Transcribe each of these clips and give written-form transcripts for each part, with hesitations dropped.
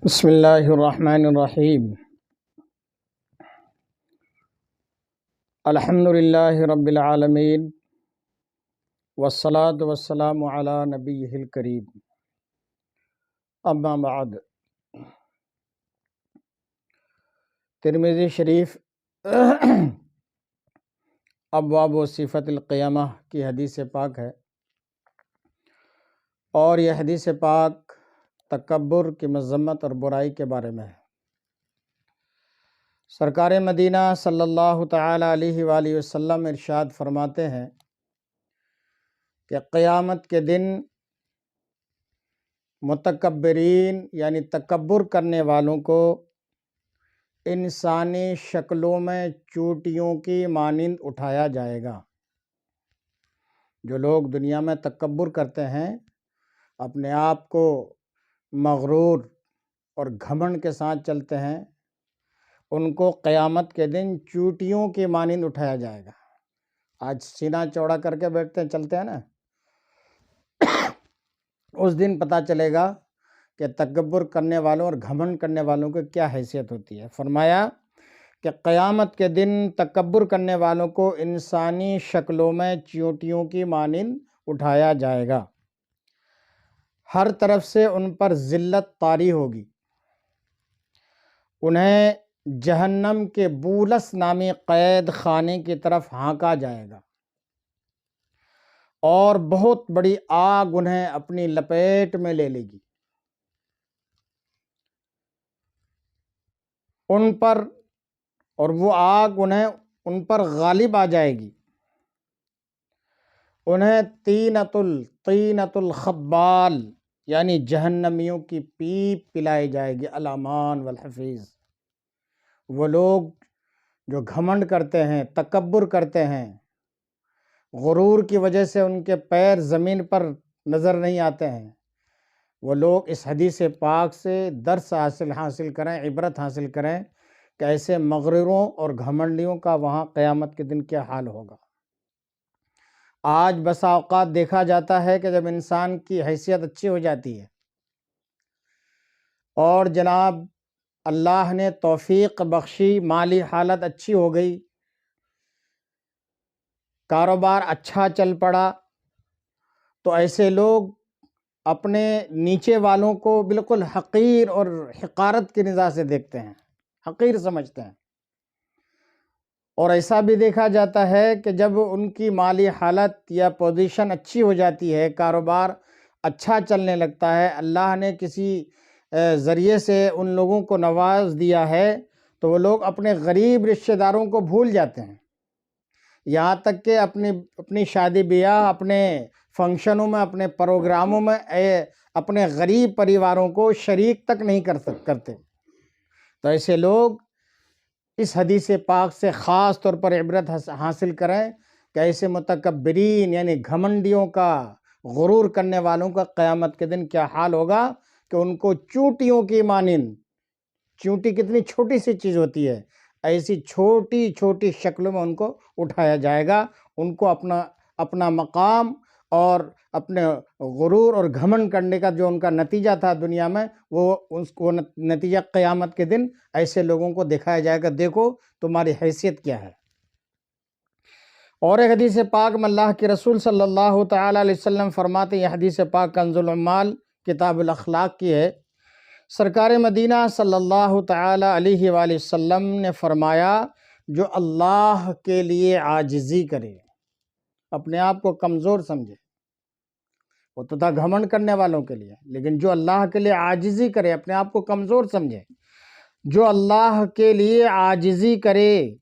بسم اللہ الرحمن الرحیم الحمد للہ رب العالمین والصلاة والسلام علی نبیہ الکریم اما بعد۔ ترمذی شریف ابواب و صفت القیامہ کی حدیث پاک ہے، اور یہ حدیث پاک تکبر کی مذمت اور برائی کے بارے میں ہے۔ سرکار مدینہ صلی اللہ تعالی علیہ وآلہ وسلم ارشاد فرماتے ہیں کہ قیامت کے دن متکبرین یعنی تکبر کرنے والوں کو انسانی شکلوں میں چوٹیوں کی مانند اٹھایا جائے گا۔ جو لوگ دنیا میں تکبر کرتے ہیں، اپنے آپ کو مغرور اور گھمنڈ کے ساتھ چلتے ہیں، ان کو قیامت کے دن چوٹیوں کی مانند اٹھایا جائے گا۔ آج سینہ چوڑا کر کے بیٹھتے ہیں، چلتے ہیں نا، اس دن پتہ چلے گا کہ تکبر کرنے والوں اور گھمنڈ کرنے والوں کی کیا حیثیت ہوتی ہے۔ فرمایا کہ قیامت کے دن تکبر کرنے والوں کو انسانی شکلوں میں چوٹیوں کی مانند اٹھایا جائے گا۔ ہر طرف سے ان پر ذلت طاری ہوگی، انہیں جہنم کے بولس نامی قید خانے کی طرف ہانکا جائے گا، اور بہت بڑی آگ انہیں اپنی لپیٹ میں لے لے گی۔ ان پر اور وہ آگ ان پر غالب آ جائے گی۔ انہیں طینۃ الخبال یعنی جہنمیوں کی پیپ پلائی جائے گی، الامان والحفیظ۔ وہ لوگ جو گھمنڈ کرتے ہیں، تکبر کرتے ہیں، غرور کی وجہ سے ان کے پیر زمین پر نظر نہیں آتے ہیں، وہ لوگ اس حدیث پاک سے درس حاصل کریں، عبرت حاصل کریں کہ ایسے مغروروں اور گھمنڈیوں کا وہاں قیامت کے دن کیا حال ہوگا۔ آج بسا اوقات دیکھا جاتا ہے کہ جب انسان کی حیثیت اچھی ہو جاتی ہے اور جناب اللہ نے توفیق بخشی، مالی حالت اچھی ہو گئی، کاروبار اچھا چل پڑا، تو ایسے لوگ اپنے نیچے والوں کو بالکل حقیر اور حقارت کی نظر سے دیکھتے ہیں، حقیر سمجھتے ہیں۔ اور ایسا بھی دیکھا جاتا ہے کہ جب ان کی مالی حالت یا پوزیشن اچھی ہو جاتی ہے، کاروبار اچھا چلنے لگتا ہے، اللہ نے کسی ذریعے سے ان لوگوں کو نواز دیا ہے، تو وہ لوگ اپنے غریب رشتہ داروں کو بھول جاتے ہیں، یہاں تک کہ اپنی شادی بیاہ، اپنے فنکشنوں میں، اپنے پروگراموں میں اپنے غریب پریواروں کو شریک تک نہیں کرتے۔ تو ایسے لوگ اس حدیث پاک سے خاص طور پر عبرت حاصل کریں کہ ایسے متکبرین یعنی گھمنڈیوں کا، غرور کرنے والوں کا قیامت کے دن کیا حال ہوگا کہ ان کو چوٹیوں کی مانند، چونٹی کتنی چھوٹی سی چیز ہوتی ہے، ایسی چھوٹی چھوٹی شکلوں میں ان کو اٹھایا جائے گا۔ ان کو اپنا مقام اور اپنے غرور اور گھمنڈ کرنے کا جو ان کا نتیجہ تھا دنیا میں، وہ نتیجہ قیامت کے دن ایسے لوگوں کو دکھایا جائے گا، دیکھو تمہاری حیثیت کیا ہے۔ اور ایک حدیث پاک میں اللہ کے رسول صلی اللہ تعالی علیہ وسلم فرماتے ہیں، یہ حدیث پاک کنز العمال کتاب الاخلاق کی ہے، سرکار مدینہ صلی اللہ تعالی علیہ وآلہ وسلم نے فرمایا، جو اللہ کے لیے عاجزی کرے، اپنے آپ کو کمزور سمجھے، وہ تو تھا گھمنڈ کرنے والوں کے لیے، لیکن جو اللہ کے لیے عاجزی کرے، اپنے آپ کو کمزور سمجھے، جو اللہ کے لیے عاجزی کرے،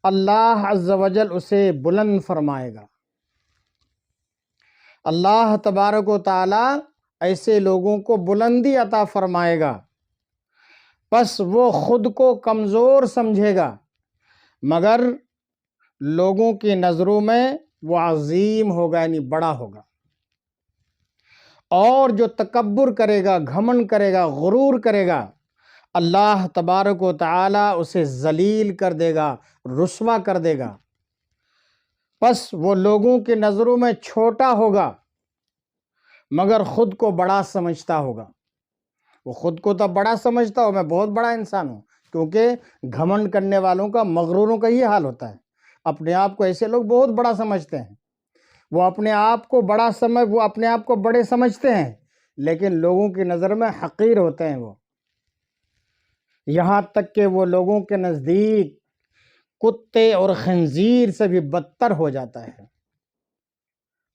اللہ عز و جل اسے بلند فرمائے گا۔ اللہ تبارک و تعالی ایسے لوگوں کو بلندی عطا فرمائے گا، پس وہ خود کو کمزور سمجھے گا، مگر لوگوں کی نظروں میں وہ عظیم ہوگا، یعنی بڑا ہوگا۔ اور جو تکبر کرے گا، گھمنڈ کرے گا، غرور کرے گا، اللہ تبارک و تعالی اسے ذلیل کر دے گا، رسوا کر دے گا، پس وہ لوگوں کی نظروں میں چھوٹا ہوگا مگر خود کو بڑا سمجھتا ہوگا۔ وہ خود کو تو بڑا سمجھتا ہو، میں بہت بڑا انسان ہوں، کیونکہ گھمنڈ کرنے والوں کا، مغروروں کا یہ حال ہوتا ہے۔ اپنے آپ کو ایسے لوگ بہت بڑا سمجھتے ہیں، وہ اپنے آپ کو بڑے سمجھتے ہیں، لیکن لوگوں کی نظر میں حقیر ہوتے ہیں وہ، یہاں تک کہ وہ لوگوں کے نزدیک کتے اور خنزیر سے بھی بدتر ہو جاتا ہے۔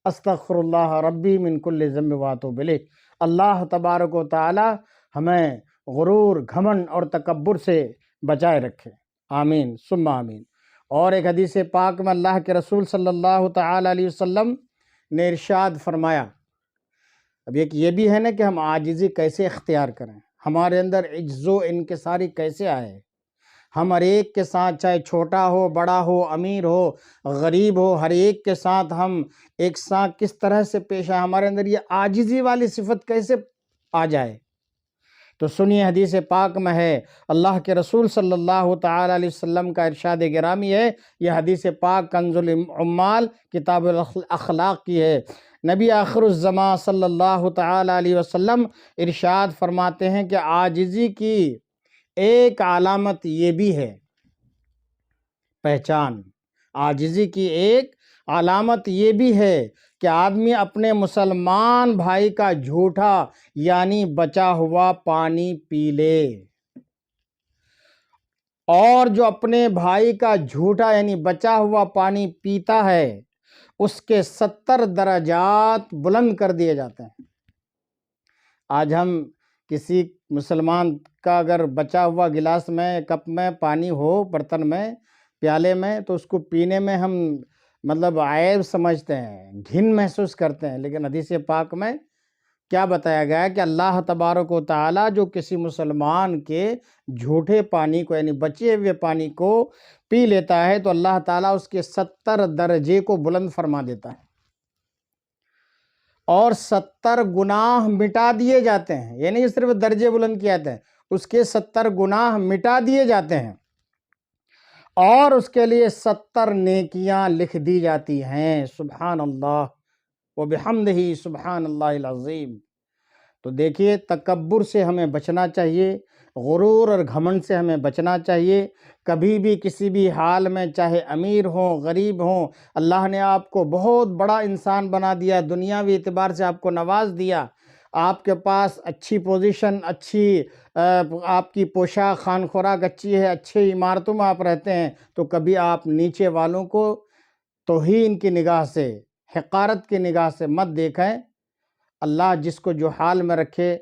استغفر اللہ ربی من کل ذنب واتوب الیہ۔ اللہ تبارک و تعالی ہمیں غرور، گھمنڈ اور تکبر سے بچائے رکھے، آمین ثم آمین۔ اور ایک حدیث پاک میں اللہ کے رسول صلی اللہ تعالی علیہ وسلم نے ارشاد فرمایا، اب ایک یہ بھی ہے نا کہ ہم عاجزی کیسے اختیار کریں، ہمارے اندر عجز و انکساری کیسے آئے، ہم ہر ایک کے ساتھ، چاہے چھوٹا ہو، بڑا ہو، امیر ہو، غریب ہو، ہر ایک کے ساتھ ہم ایک ساتھ کس طرح سے پیش آئے، ہمارے اندر یہ عاجزی والی صفت کیسے آ جائے۔ تو سنیے، حدیث پاک میں ہے، اللہ کے رسول صلی اللہ تعالی علیہ وسلم کا ارشاد گرامی ہے، یہ حدیث پاک کنز العمال کتاب الاخلاق کی ہے۔ نبی آخر الزمان صلی اللہ تعالی علیہ وسلم ارشاد فرماتے ہیں کہ عاجزی کی ایک علامت یہ بھی ہے، پہچان، عاجزی کی ایک علامت یہ بھی ہے کہ آدمی اپنے مسلمان بھائی کا جھوٹا یعنی بچا ہوا پانی پی لے، اور جو اپنے بھائی کا جھوٹا یعنی بچا ہوا پانی پیتا ہے اس کے 70 درجات بلند کر دیے جاتے ہیں۔ آج ہم کسی مسلمان کا اگر بچا ہوا گلاس میں، کپ میں پانی ہو، برتن میں، پیالے میں، تو اس کو پینے میں ہم عیب سمجھتے ہیں، گھن محسوس کرتے ہیں، لیکن حدیث پاک میں کیا بتایا گیا ہے کہ اللہ تبارک و تعالیٰ جو کسی مسلمان کے جھوٹے پانی کو یعنی بچے ہوئے پانی کو پی لیتا ہے تو اللہ تعالیٰ اس کے 70 درجے کو بلند فرما دیتا ہے، اور 70 گناہ مٹا دیے جاتے ہیں، یہ نہیں صرف درجے بلند کیے جاتے ہیں، اس کے 70 گناہ مٹا دیے جاتے ہیں، اور اس کے لیے 70 نیکیاں لکھ دی جاتی ہیں۔ سبحان اللہ وبحمدہ سبحان اللہ العظیم۔ تو دیکھیے، تکبر سے ہمیں بچنا چاہیے، غرور اور گھمنڈ سے ہمیں بچنا چاہیے۔ کبھی بھی کسی بھی حال میں، چاہے امیر ہوں، غریب ہوں، اللہ نے آپ کو بہت بڑا انسان بنا دیا، دنیاوی اعتبار سے آپ کو نواز دیا، آپ کے پاس اچھی پوزیشن، اچھی آپ کی پوشاک، خان خوراک اچھی ہے، اچھے عمارتوں میں آپ رہتے ہیں، تو کبھی آپ نیچے والوں کو توہین کی نگاہ سے، حقارت کی نگاہ سے مت دیکھیں۔ اللہ جس کو جو حال میں رکھے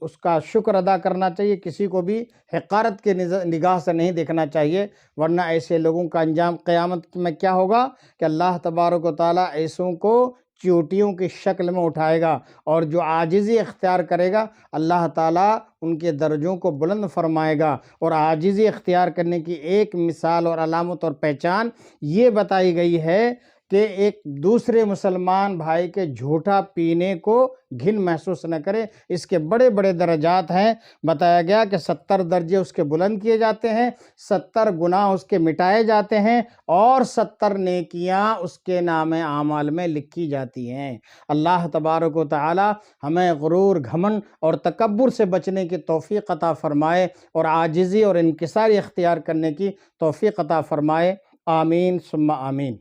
اس کا شکر ادا کرنا چاہیے، کسی کو بھی حقارت کے نگاہ سے نہیں دیکھنا چاہیے، ورنہ ایسے لوگوں کا انجام قیامت میں کیا ہوگا کہ اللہ تبارک و تعالیٰ ایسوں کو چیوٹیوں کی شکل میں اٹھائے گا، اور جو عاجزی اختیار کرے گا اللہ تعالیٰ ان کے درجوں کو بلند فرمائے گا۔ اور عاجزی اختیار کرنے کی ایک مثال اور علامت اور پہچان یہ بتائی گئی ہے کہ ایک دوسرے مسلمان بھائی کے جھوٹا پینے کو گھن محسوس نہ کرے، اس کے بڑے بڑے درجات ہیں، بتایا گیا کہ 70 درجے اس کے بلند کیے جاتے ہیں، 70 گناہ اس کے مٹائے جاتے ہیں، اور 70 نیکیاں اس کے نام اعمال میں لکھی جاتی ہیں۔ اللہ تبارک و تعالی ہمیں غرور، گھمنڈ اور تکبر سے بچنے کی توفیق عطا فرمائے، اور عاجزی اور انکساری اختیار کرنے کی توفیق عطا فرمائے، آمین ثم آمین۔